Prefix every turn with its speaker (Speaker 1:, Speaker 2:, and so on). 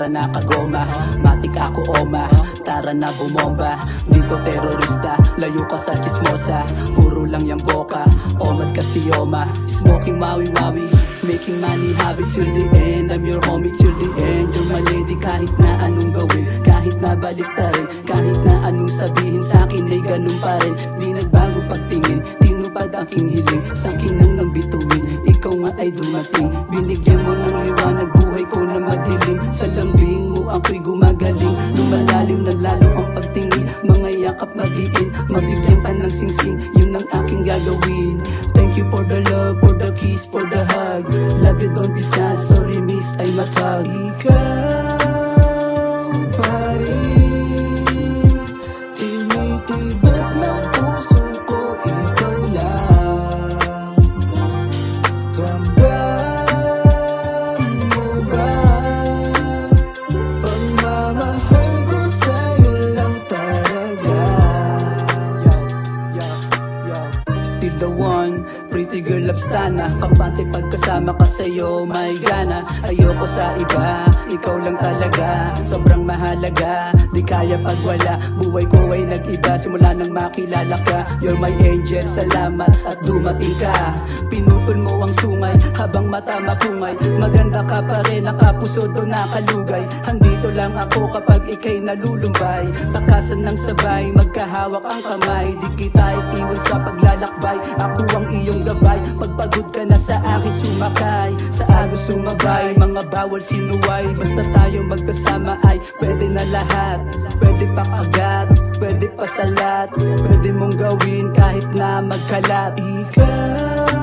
Speaker 1: tara na kagoma. Matik ako oma, tara na bumomba. Dito terorista, layo ka sa chismosa. Puro lang yung boka, omad kasi oma. Smoking mawi-mawi, making money habit till the end. I'm your homie till the end. You're my lady kahit na anong gawin, kahit na baliktarin, kahit na anong sabihin sa'kin ay ganun pa rin. Di nagbago pagtingin, tinupad aking hiling. Sa'kin ang nang bituin, ikaw nga ay dumating. Binigyan mo ng liwanag, buhay ko na madilim. Sa lambing mo ako'y gumagaling. Lumalalim na lalo ang pagtingin, mga yakap magiin, mabigyan ka ng singsing. Yun ang aking gagawin. Thank you for the love, for the kiss, for the hug. Love you, don't be sad, sorry miss, ay matag.
Speaker 2: Ikaw pa rin, tinitibok ng puso ko, ikaw lang. Ramdam mo ba, pagmamahal ko sa'yo lang talaga.
Speaker 1: Still the one, pretty girl Lapstana. Kampante pagkasama ka sa'yo, may gana. Ayoko sa iba, ikaw lang talaga. Sobrang mahalaga, di kaya pag wala. Buhay ko ay nag-iba, simula nang makilala ka. You're my angel, salamat at dumating ka. Pinutol mo ang sungay, habang mata mapungay. Maganda ka pa rin, nakapuso doon nakalugay. Handito lang ako kapag ikay nalulumbay. Takasan ng sabay, magkahawak ang kamay. Di kita itiwan sa paglalakbay, ako ang iyong gabay. Pagpagod ka na sa akin sumakay, sa agos sumabay. Mga bawal sinuway, basta tayo magkasama ay pwede na lahat. Pwede pa kagat, pwede pa salat, pwede mong gawin kahit na magkalat.
Speaker 2: Ikaw